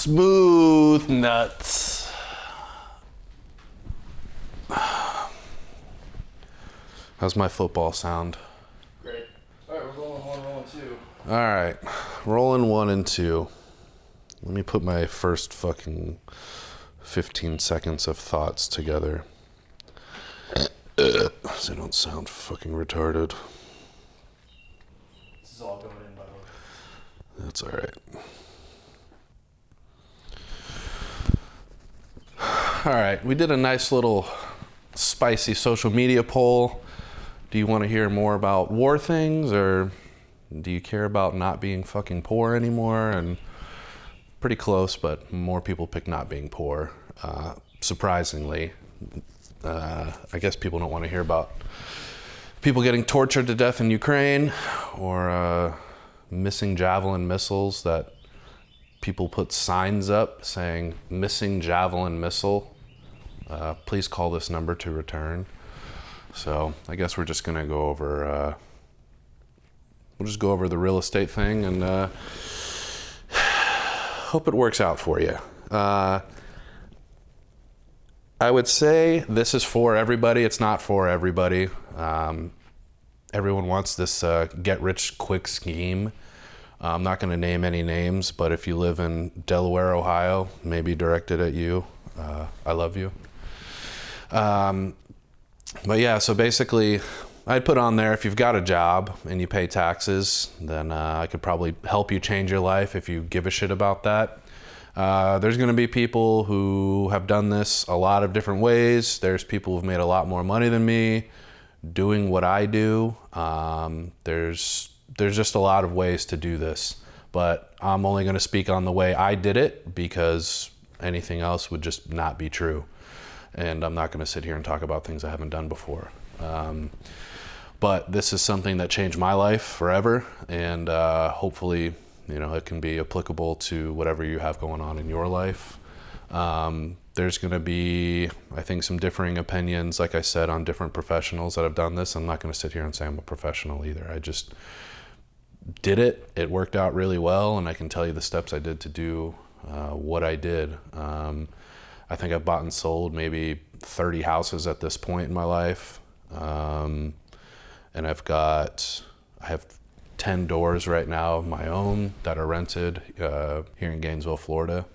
Smooth nuts. How's my football sound? Great. All right, we're rolling one, rolling two. All right, rolling 1 and 2. Let me put my first fucking 15 seconds of thoughts together. So I don't sound fucking retarded. This is all going in, by the way. That's all right. All right, we did a nice little spicy social media poll. Do you want to hear more about war things, or do you care about not being fucking poor anymore? And pretty close, but more people pick not being poor. Surprisingly, I guess people don't want to hear about people getting tortured to death in Ukraine, or missing Javelin missiles that people put signs up saying missing Javelin missile. Please call this number to return. So I guess we're just gonna go over. We'll just go over the real estate thing and hope it works out for you. I would say this is for everybody. It's not for everybody. Everyone wants this get-rich-quick scheme. I'm not going to name any names, but if you live in Delaware, Ohio, maybe directed at you. I love you. But yeah, so basically, I'd put on there, if you've got a job and you pay taxes, then I could probably help you change your life if you give a shit about that. There's going to be people who have done this a lot of different ways. There's people who've made a lot more money than me doing what I do. There's just a lot of ways to do this, but I'm only going to speak on the way I did it because anything else would just not be true. And I'm not going to sit here and talk about things I haven't done before. But this is something that changed my life forever, and hopefully, you know, it can be applicable to whatever you have going on in your life. There's going to be, I think, some differing opinions, like I said, on different professionals that have done this. I'm not going to sit here and say I'm a professional either. I just did it. It worked out really well, and I can tell you the steps I did to do what I did. I think I've bought and sold maybe 30 houses at this point in my life. And I have 10 doors right now of my own that are rented here in Gainesville, Florida.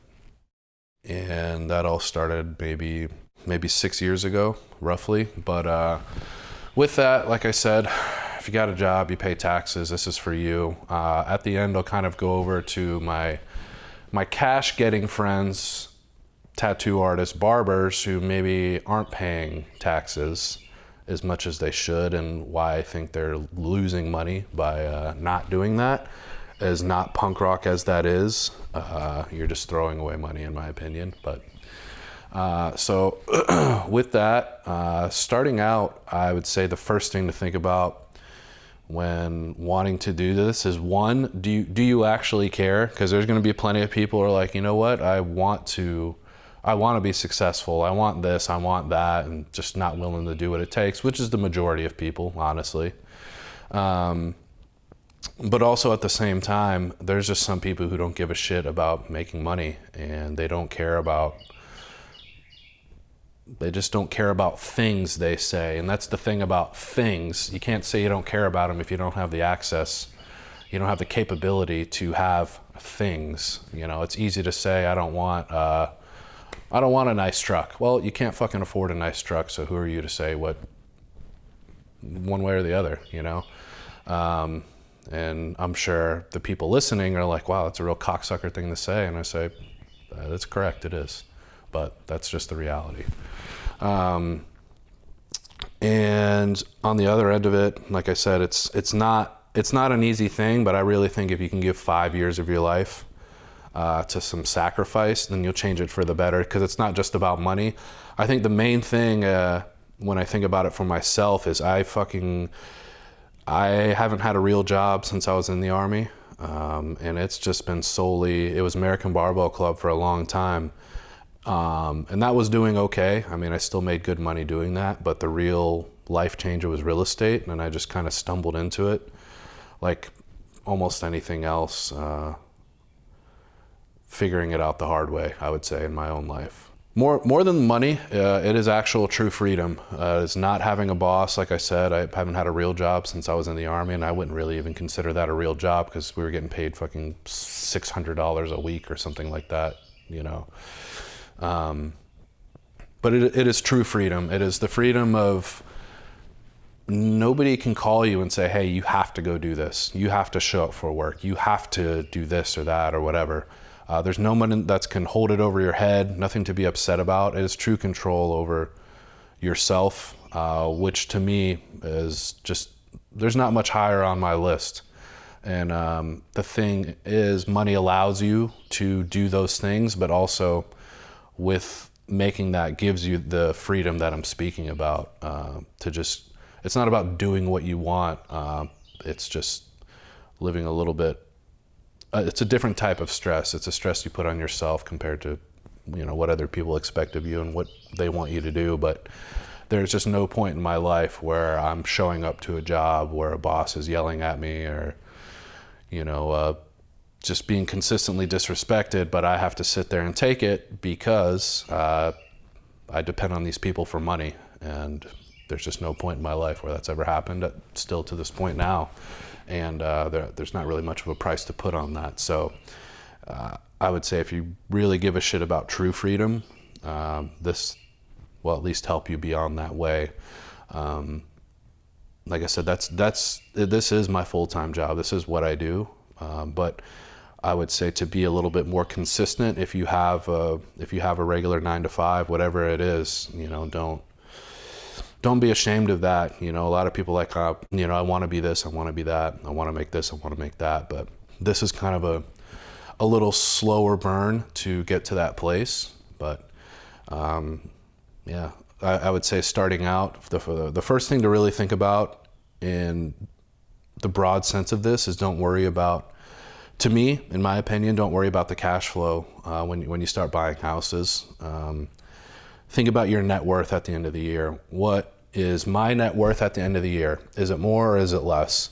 And that all started maybe 6 years ago, roughly. But with that, like I said, if you got a job, you pay taxes, this is for you. At the end, I'll kind of go over to my cash-getting friends, tattoo artists, barbers who maybe aren't paying taxes as much as they should, and why I think they're losing money by not doing that. As not punk rock as that is, you're just throwing away money in my opinion. But so with that, starting out, I would say the first thing to think about when wanting to do this is, one, do you actually care? Because there's going to be plenty of people who are like, you know what, I want to be successful, I want this, I want that, and just not willing to do what it takes, which is the majority of people, honestly. But also at the same time, there's just some people who don't give a shit about making money, and they just don't care about things, they say. And that's the thing about things. You can't say you don't care about them if you don't have the access, you don't have the capability to have things. You know, it's easy to say, I don't want a nice truck. Well, you can't fucking afford a nice truck, so who are you to say what, one way or the other, you know? And I'm sure the people listening are like, wow, that's a real cocksucker thing to say. And I say, that's correct, it is. But that's just the reality. And on the other end of it, like I said, it's not an easy thing, but I really think if you can give 5 years of your life to some sacrifice, then you'll change it for the better, because it's not just about money. I think the main thing when I think about it for myself is I haven't had a real job since I was in the Army, and it's just been solely, it was American Barbell Club for a long time, and that was doing okay. I mean, I still made good money doing that, but the real life changer was real estate, and I just kind of stumbled into it like almost anything else. figuring it out the hard way, I would say, in my own life. More than money, it is actual true freedom. It's not having a boss. Like I said, I haven't had a real job since I was in the Army, and I wouldn't really even consider that a real job because we were getting paid fucking $600 a week or something like that, you know. But it is true freedom. It is the freedom of nobody can call you and say, hey, you have to go do this. You have to show up for work. You have to do this or that or whatever. There's no one that can hold it over your head, nothing to be upset about. It is true control over yourself, which to me is just, there's not much higher on my list. And the thing is, money allows you to do those things, but also with making that gives you the freedom that I'm speaking about, to just, it's not about doing what you want. It's just living a little bit. It's a different type of stress. It's a stress you put on yourself compared to, you know, what other people expect of you and what they want you to do. But there's just no point in my life where I'm showing up to a job where a boss is yelling at me or, you know, just being consistently disrespected, but I have to sit there and take it because I depend on these people for money. And there's just no point in my life where that's ever happened, still to this point now. And there's not really much of a price to put on that. So I would say if you really give a shit about true freedom, this will at least help you be on that way. Like I said, this is my full-time job. This is what I do. But I would say to be a little bit more consistent, if you have a regular 9 to 5, whatever it is, you know, don't be ashamed of that. You know, a lot of people like, you know, I want to be this, I want to be that, I want to make this, I want to make that. But this is kind of a little slower burn to get to that place. But yeah, I would say starting out, the first thing to really think about in the broad sense of this is don't worry about, to me, in my opinion, don't worry about the cash flow when you start buying houses. Think about your net worth at the end of the year. What is my net worth at the end of the year? Is it more or is it less?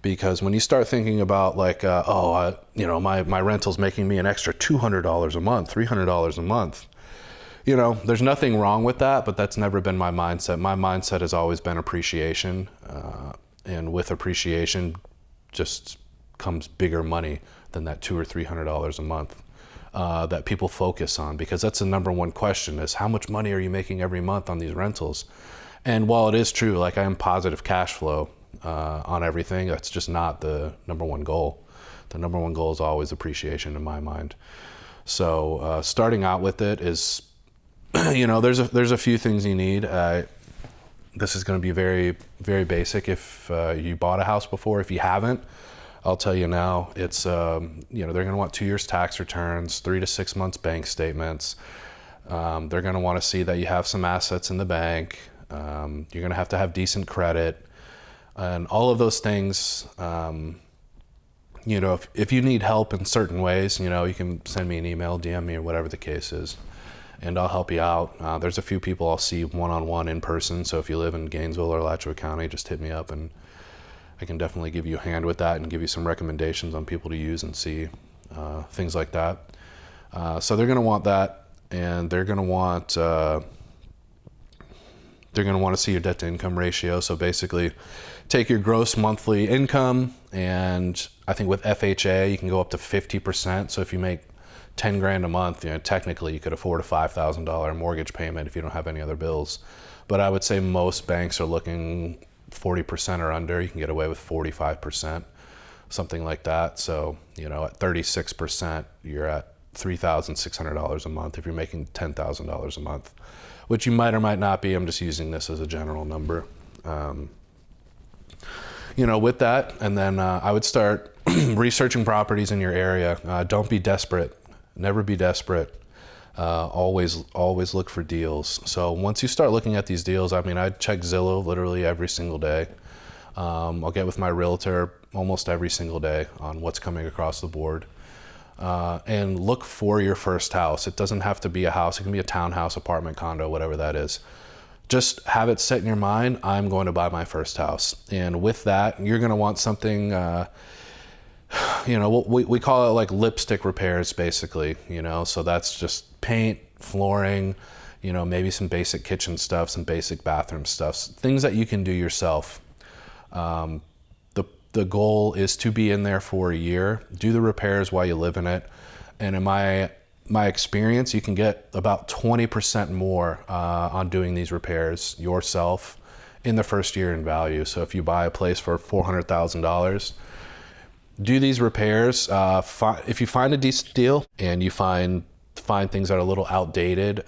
Because when you start thinking about like, you know, my rental's making me an extra $200 a month, $300 a month. You know, there's nothing wrong with that, but that's never been my mindset. My mindset has always been appreciation. And with appreciation just comes bigger money than that $200 or $300 a month. That people focus on, because that's the number one question is how much money are you making every month on these rentals? And while it is true, like I am positive cash flow on everything, that's just not the number one goal. The number one goal is always appreciation in my mind. So starting out with it is, you know, there's a few things you need. This is going to be very, very basic. If you bought a house before, if you haven't, I'll tell you now, it's, you know, they're going to want 2 years tax returns, 3 to 6 months bank statements. They're going to want to see that you have some assets in the bank. You're going to have decent credit and all of those things. You know, if you need help in certain ways, you know, you can send me an email, DM me or whatever the case is, and I'll help you out. There's a few people I'll see one-on-one in person. So if you live in Gainesville or Alachua County, just hit me up and I can definitely give you a hand with that and give you some recommendations on people to use and see, things like that. So they're going to want that, and they're going to want to see your debt to income ratio. So basically take your gross monthly income, and I think with FHA, you can go up to 50%. So if you make 10 grand a month, you know, technically you could afford a $5,000 mortgage payment if you don't have any other bills. But I would say most banks are looking 40% or under. You can get away with 45%, something like that. So, you know, at 36%, you're at $3,600 a month if you're making $10,000 a month, which you might or might not be. I'm just using this as a general number. You know, with that, and then I would start researching properties in your area. Don't be desperate. Never be desperate. Always look for deals. So once you start looking at these deals, I mean, I check Zillow literally every single day. I'll get with my realtor almost every single day on what's coming across the board. And look for your first house. It doesn't have to be a house. It can be a townhouse, apartment, condo, whatever that is. Just have it set in your mind, I'm going to buy my first house. And with that, you're going to want something we call it like lipstick repairs, basically, so that's just paint, flooring, maybe some basic kitchen stuff, some basic bathroom stuff, things that you can do yourself. The goal is to be in there for a year, do the repairs while you live in it. And in my experience, you can get about 20% more on doing these repairs yourself in the first year in value. So if you buy a place for $400,000, do these repairs. If you find a decent deal and you find things that are a little outdated,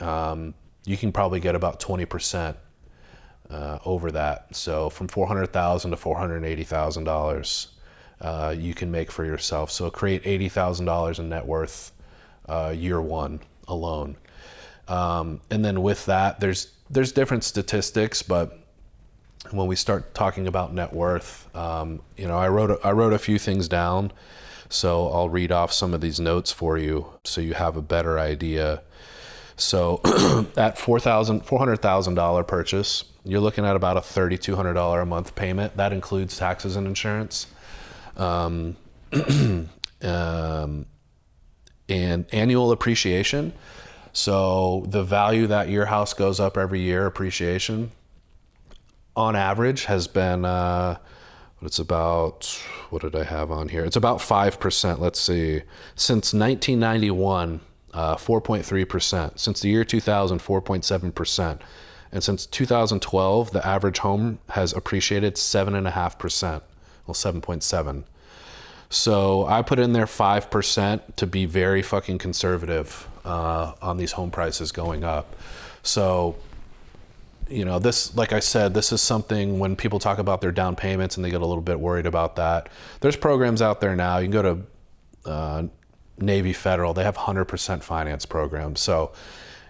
you can probably get about 20% over that. So from $400,000 to $480,000, you can make for yourself. So create $80,000 in net worth year one alone. And then with that, there's different statistics, but when we start talking about net worth, I wrote a few things down, so I'll read off some of these notes for you so you have a better idea. So at $400,000 purchase, you're looking at about a $3,200 a month payment. That includes taxes and insurance, and annual appreciation. So the value that your house goes up every year, appreciation, on average has been, it's about, what did I have on here? It's about 5%. Let's see. Since 1991, 4.3%. Since the year 2000, 4.7%. And since 2012, the average home has appreciated 7.5%. Well, 7.7. So I put in there 5% to be very fucking conservative on these home prices going up. So, this, like I said, this is something when people talk about their down payments and they get a little bit worried about that. There's programs out there now. You can go to Navy Federal. They have 100% finance programs. So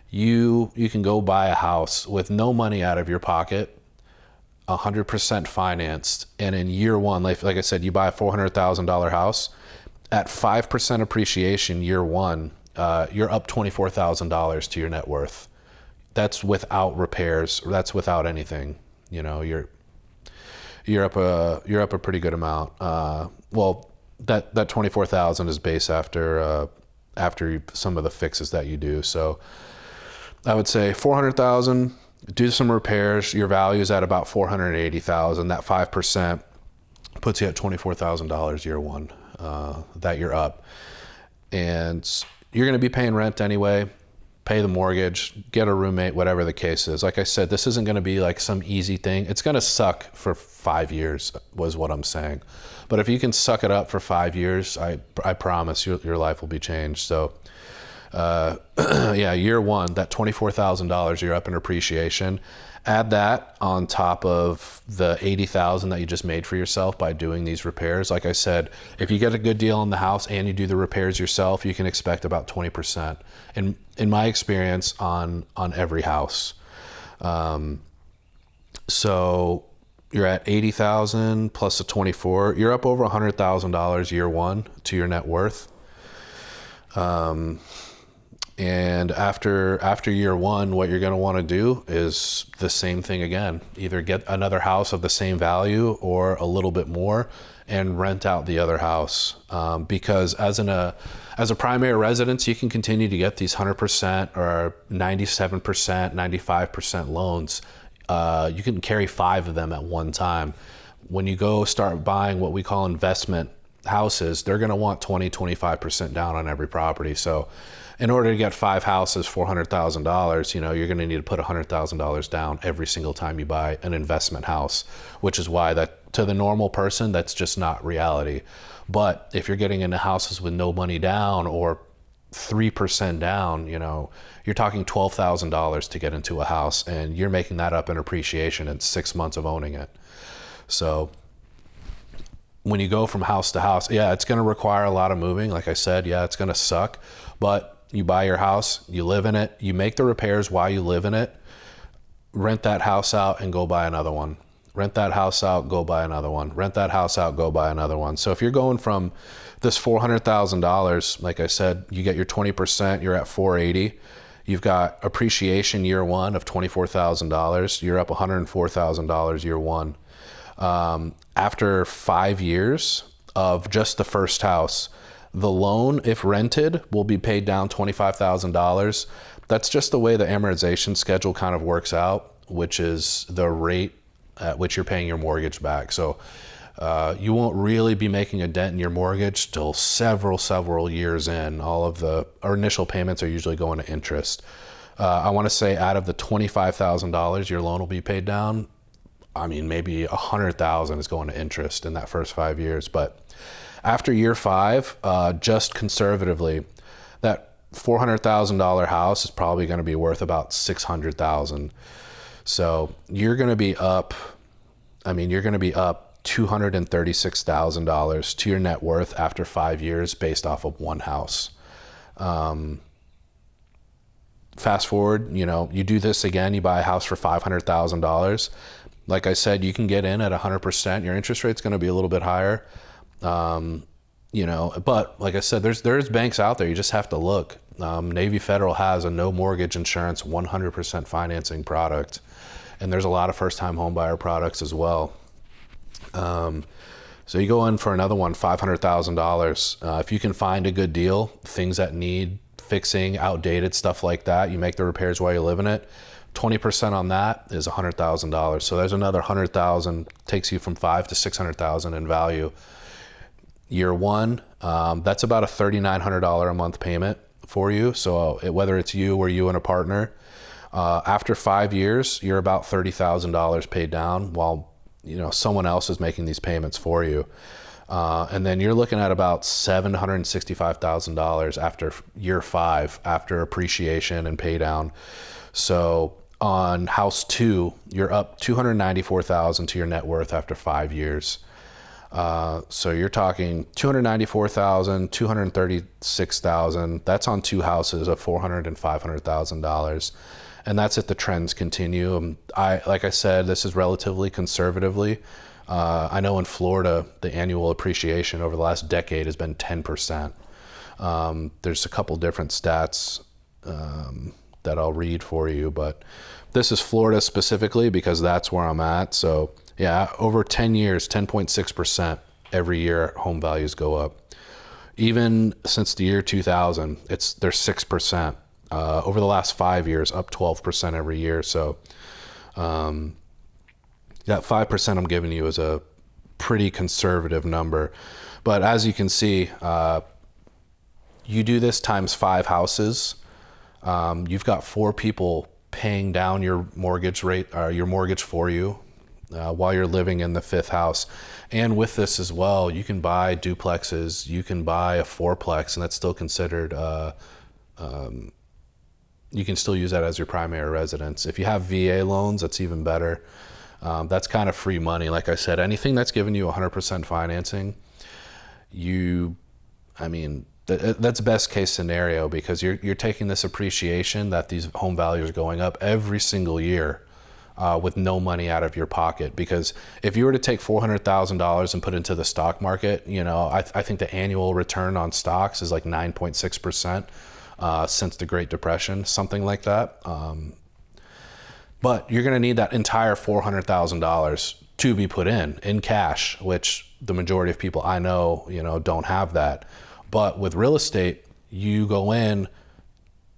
you can go buy a house with no money out of your pocket, 100% financed. And in year one, like I said, you buy a $400,000 house at 5% appreciation year one, you're up $24,000 to your net worth. That's without repairs. That's without anything. You're up a pretty good amount. Well, that 24,000 is based after some of the fixes that you do. So I would say 400,000. Do some repairs. Your value is at about 480,000. That 5% puts you at $24,000 year one. That you're up, and you're going to be paying rent anyway. Pay the mortgage, get a roommate, whatever the case is. Like I said, this isn't going to be like some easy thing. It's going to suck for 5 years, was what I'm saying. But if you can suck it up for 5 years, I promise your life will be changed. So, year one, that $24,000 you're up in appreciation. Add that on top of the $80,000 that you just made for yourself by doing these repairs. Like I said, if you get a good deal on the house and you do the repairs yourself, you can expect about 20%. In my experience, on every house. So you're at 80,000 plus the 24. You're up over $100,000 year one to your net worth. And after year one, what you're going to want to do is the same thing again. Either get another house of the same value or a little bit more and rent out the other house. Because as a primary residence, you can continue to get these 100% or 97%, 95% loans. You can carry 5 of them at one time. When you go start buying what we call investment houses, they're going to want 20, 25% down on every property. So in order to get 5 houses, $400,000, you're going to need to put $100,000 down every single time you buy an investment house, which is why that to the normal person, that's just not reality. But if you're getting into houses with no money down or 3% down, you're talking $12,000 to get into a house, and you're making that up in appreciation in 6 months of owning it. So when you go from house to house, it's going to require a lot of moving. Like I said, it's going to suck, but you buy your house, you live in it, you make the repairs while you live in it, rent that house out and go buy another one. Rent that house out, go buy another one. Rent that house out, go buy another one. So if you're going from this $400,000, like I said, you get your 20%, you're at 480. You've got appreciation year one of $24,000. You're up $104,000 year one. After 5 years, of just the first house. The loan, if rented, will be paid down $25,000. That's just the way the amortization schedule kind of works out, which is the rate at which you're paying your mortgage back. So you won't really be making a dent in your mortgage till several years in. Our initial payments are usually going to interest. I want to say out of the $25,000 your loan will be paid down, I mean, maybe $100,000 is going to interest in that first 5 years. But after year 5, just conservatively, that $400,000 house is probably going to be worth about $600,000. So you're going to be up. You're going to be up $236,000 to your net worth after 5 years based off of one house. Fast forward, you do this again, you buy a house for $500,000. Like I said, you can get in at 100%. Your interest rate's going to be a little bit higher. But like I said, there's banks out there. You just have to look. Navy Federal has a no mortgage insurance, 100% financing product. And there's a lot of first-time home buyer products as well. So you go in for another one, $500,000. If you can find a good deal, things that need fixing, outdated stuff like that, you make the repairs while you live in it. 20% on that is $100,000. So there's another $100,000, takes you from $500,000 to $600,000 in value. Year 1, that's about a $3,900 a month payment for you. So whether it's you or you and a partner, after 5 years, you're about $30,000 paid down while someone else is making these payments for you. And then you're looking at about $765,000 after year 5, after appreciation and pay down. So on house 2, you're up $294,000 to your net worth after 5 years. So you're talking $294,000, $236,000. That's on 2 houses of $400,000 and $500,000. And that's if the trends continue. Like I said, this is relatively conservatively. I know in Florida, the annual appreciation over the last decade has been 10%. There's a couple different stats that I'll read for you, but this is Florida specifically because that's where I'm at. So yeah, over 10 years, 10.6% every year home values go up. Even since the year 2000, they're 6%. Over the last 5 years, up 12% every year. So that 5% I'm giving you is a pretty conservative number. But as you can see, you do this times 5 houses, you've got 4 people paying down your mortgage rate, your mortgage for you, while you're living in the 5th house. And with this as well, you can buy duplexes, you can buy a 4-plex, and that's still considered, you can still use that as your primary residence. If you have VA loans, that's even better. That's kind of free money. Like I said, anything that's giving you 100% financing, that's best case scenario because you're taking this appreciation that these home values are going up every single year with no money out of your pocket. Because if you were to take $400,000 and put into the stock market, I think the annual return on stocks is like 9.6% since the Great Depression, something like that. But you're going to need that entire $400,000 to be put in cash, which the majority of people I know, don't have that. But with real estate, you go in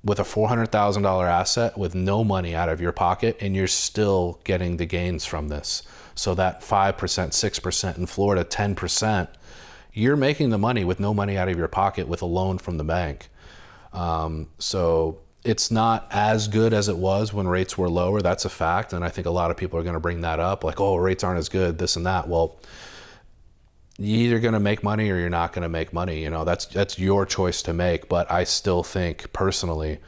with a $400,000 asset with no money out of your pocket, and you're still getting the gains from this. So that 5%, 6% in Florida, 10%, you're making the money with no money out of your pocket with a loan from the bank. So it's not as good as it was when rates were lower. That's a fact. And I think a lot of people are going to bring that up like, oh, rates aren't as good, this and that. Well, you're either going to make money or you're not going to make money. That's your choice to make. But I still think personally,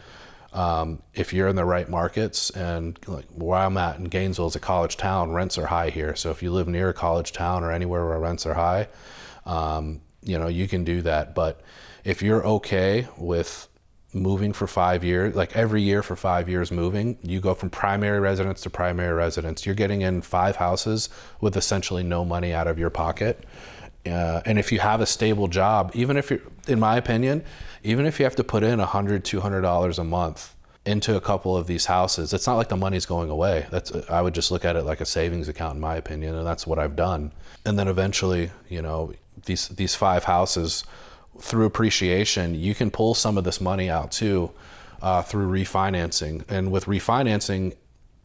if you're in the right markets, and like where I'm at in Gainesville is a college town, rents are high here. So if you live near a college town or anywhere where rents are high, you can do that. But if you're okay with moving for 5 years, like every year for 5 years moving, you go from primary residence to primary residence, you're getting in 5 houses with essentially no money out of your pocket. And if you have a stable job, even if you're, in my opinion, even if you have to put in $100, $200 a month into a couple of these houses, it's not like the money's going away. I would just look at it like a savings account, in my opinion, and that's what I've done. And then eventually, these 5 houses through appreciation, you can pull some of this money out too through refinancing. And with refinancing,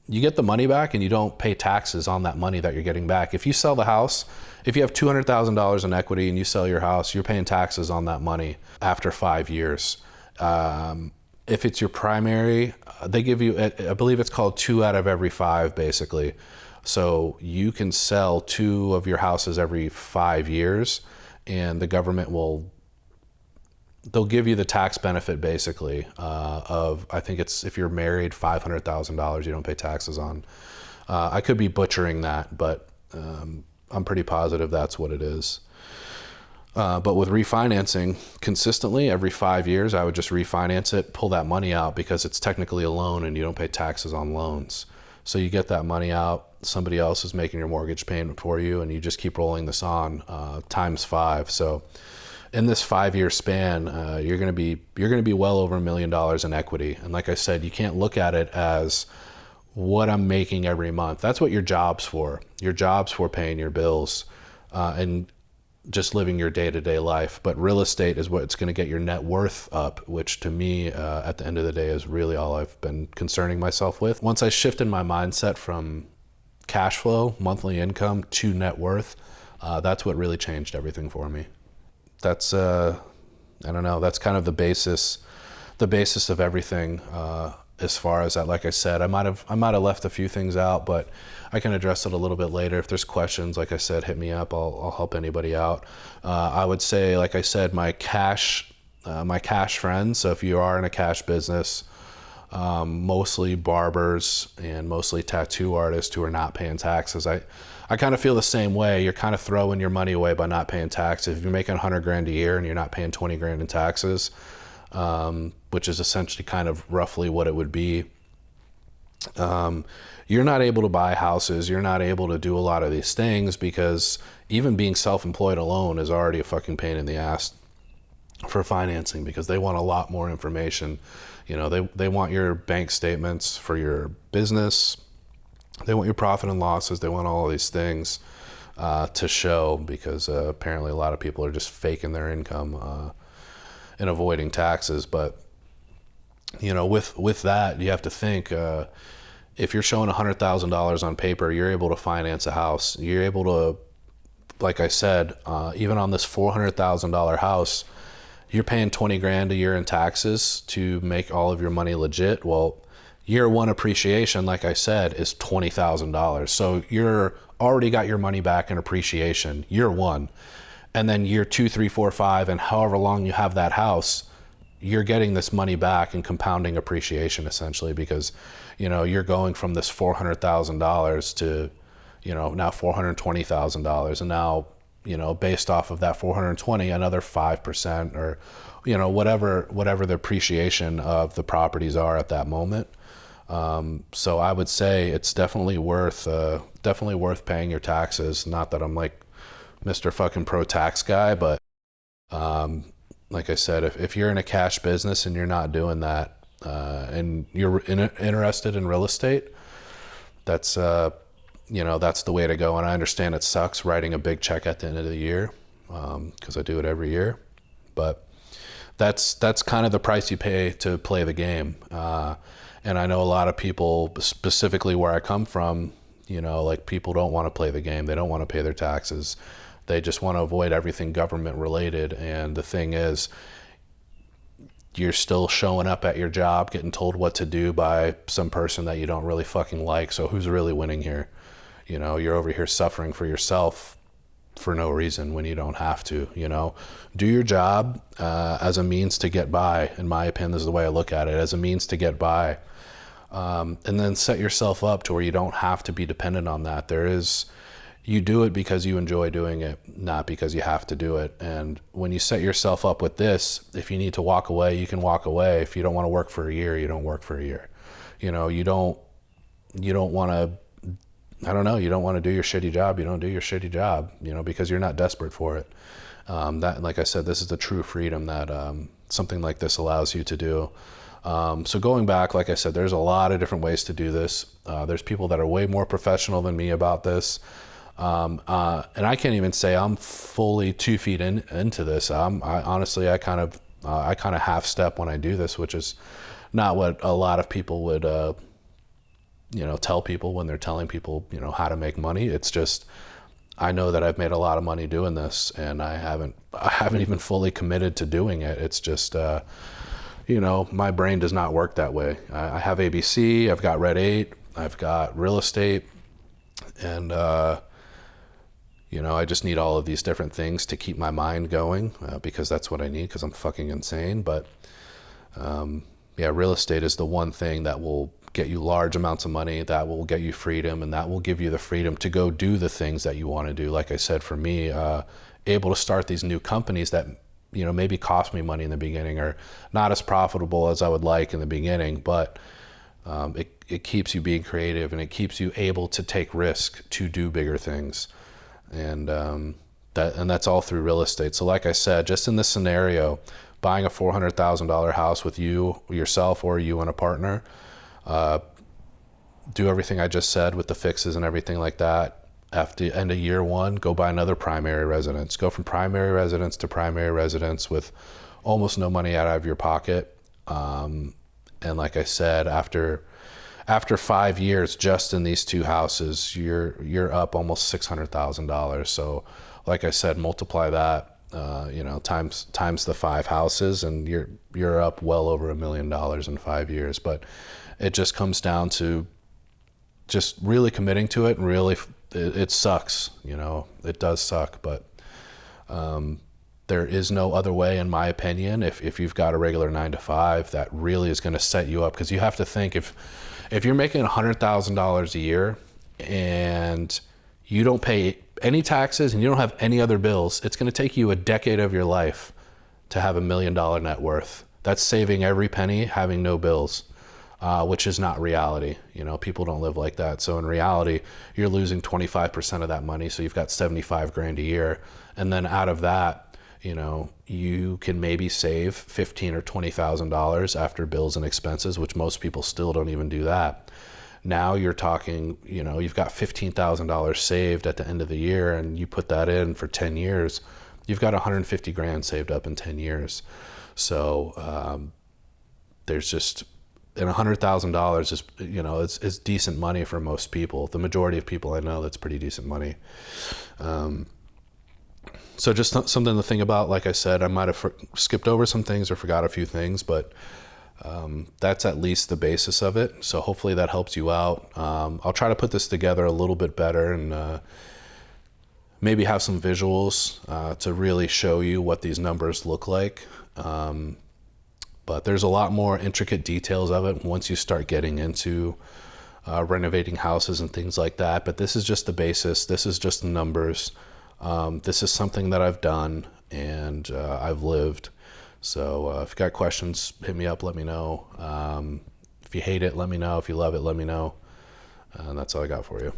you get the money back and you don't pay taxes on that money that you're getting back. If you sell the house, if you have $200,000 in equity and you sell your house, you're paying taxes on that money after 5 years. If it's your primary, they give you, I believe it's called 2 out of every 5, basically. So you can sell 2 of your houses every 5 years, and the government they'll give you the tax benefit, basically, of, I think it's, if you're married, $500,000 you don't pay taxes on. I could be butchering that, but I'm pretty positive that's what it is. But with refinancing, consistently every 5 years, I would just refinance it, pull that money out, because it's technically a loan and you don't pay taxes on loans. So you get that money out, somebody else is making your mortgage payment for you, and you just keep rolling this on times 5. So in this 5-year span, you're going to be well over $1 million in equity. And like I said, you can't look at it as what I'm making every month. That's what your job's for. Your job's for paying your bills and just living your day-to-day life. But real estate is what's going to get your net worth up, which to me, at the end of the day, is really all I've been concerning myself with. Once I shifted my mindset from cash flow, monthly income, to net worth, that's what really changed everything for me. That's, I don't know, that's kind of the basis of everything. As far as that, like I said, I might have left a few things out, but I can address it a little bit later. If there's questions, like I said, hit me up. I'll help anybody out. I would say, like I said, my cash friends. So if you are in a cash business, mostly barbers and mostly tattoo artists who are not paying taxes. I kind of feel the same way. You're kind of throwing your money away by not paying taxes. If you're making $100,000 a year and you're not paying $20,000 in taxes, which is essentially kind of roughly what it would be. You're not able to buy houses. You're not able to do a lot of these things, because even being self-employed alone is already a fucking pain in the ass for financing, because they want a lot more information. You know, they want your bank statements for your business. They want your profit and losses. They want all of these things to show, because apparently a lot of people are just faking their income and avoiding taxes. But you know, with that, you have to think, if you're showing $100,000 on paper, you're able to finance a house. You're able to, like I said, even on this $400,000 house, you're paying $20,000 a year in taxes to make all of your money legit. Well, year 1 appreciation, like I said, is $20,000. So you're already got your money back in appreciation, year 1. And then year 2, 3, 4, 5, and however long you have that house, you're getting this money back in compounding appreciation, essentially, because, you know, you're going from this $400,000 to, you know, now $420,000. And now, you know, based off of that 420, another 5%, or, you know, whatever the appreciation of the properties are at that moment. So I would say it's definitely worth paying your taxes. Not that I'm like Mr. fucking pro tax guy, but like I said, if you're in a cash business and you're not doing that, and you're interested in real estate, that's you know, that's the way to go. And I understand it sucks writing a big check at the end of the year, because I do it every year, but that's kind of the price you pay to play the game. And I know a lot of people, specifically where I come from, you know, like, people don't want to play the game. They don't want to pay their taxes. They just want to avoid everything government related. And the thing is, you're still showing up at your job, getting told what to do by some person that you don't really fucking like. So who's really winning here? You know, you're over here suffering for yourself for no reason when you don't have to. You know, do your job as a means to get by. In my opinion, this is the way I look at it, as a means to get by. And then set yourself up to where you don't have to be dependent on that. You do it because you enjoy doing it, not because you have to do it. And when you set yourself up with this, if you need to walk away, you can walk away. If you don't want to work for a year, you don't work for a year. You know, you don't want to, I don't know, you don't want to do your shitty job. You don't do your shitty job, you know, because you're not desperate for it. That, like I said, this is the true freedom that something like this allows you to do. So going back, like I said, there's a lot of different ways to do this. There's people that are way more professional than me about this. And I can't even say I'm fully 2 feet into this. Honestly, I kind of half step when I do this, which is not what a lot of people would, tell people when they're telling people, how to make money. It's just, I know that I've made a lot of money doing this, and I haven't even fully committed to doing it. It's just, my brain does not work that way. I have ABC, I've got Red 8, I've got real estate, and, I just need all of these different things to keep my mind going, because that's what I need, because I'm fucking insane. But real estate is the one thing that will get you large amounts of money, that will get you freedom, and that will give you the freedom to go do the things that you want to do. Like I said, for me, able to start these new companies that, maybe cost me money in the beginning, or not as profitable as I would like in the beginning, but it keeps you being creative, and it keeps you able to take risk to do bigger things. And that's all through real estate. So like I said, just in this scenario, buying a $400,000 house with yourself or you and a partner, do everything I just said with the fixes and everything like that. After the end of year one, go buy another primary residence. Go from primary residence to primary residence with almost no money out of your pocket. And like I said, after 5 years, just in these two houses, you're up almost $600,000. So, like I said, multiply that, times the 5 houses, and you're up well over $1 million in 5 years. But it just comes down to just really committing to it, and really, it sucks. It does suck, but there is no other way, in my opinion. If you've got a regular 9 to 5, that really is going to set you up, because you have to think, if you're making $100,000 a year and you don't pay any taxes and you don't have any other bills, it's going to take you a decade of your life to have $1 million net worth. That's saving every penny, having no bills, which is not reality. People don't live like that. So in reality, you're losing 25% of that money. So you've got 75 grand a year. And then out of that, you can maybe save $15,000 or $20,000 after bills and expenses, which most people still don't even do that. Now you're talking, you've got $15,000 saved at the end of the year, and you put that in for 10 years, you've got 150 grand saved up in 10 years. So there's just, and $100,000 is, it's decent money for most people. The majority of people I know, that's pretty decent money. So just something to think about. Like I said, I might have skipped over some things or forgot a few things, but that's at least the basis of it. So hopefully that helps you out. I'll try to put this together a little bit better, and maybe have some visuals to really show you what these numbers look like. But there's a lot more intricate details of it once you start getting into renovating houses and things like that. But this is just the basis. This is just the numbers. This is something that I've done, and I've lived. So if you got questions, hit me up, let me know. If you hate it, let me know. If you love it, let me know. And that's all I got for you.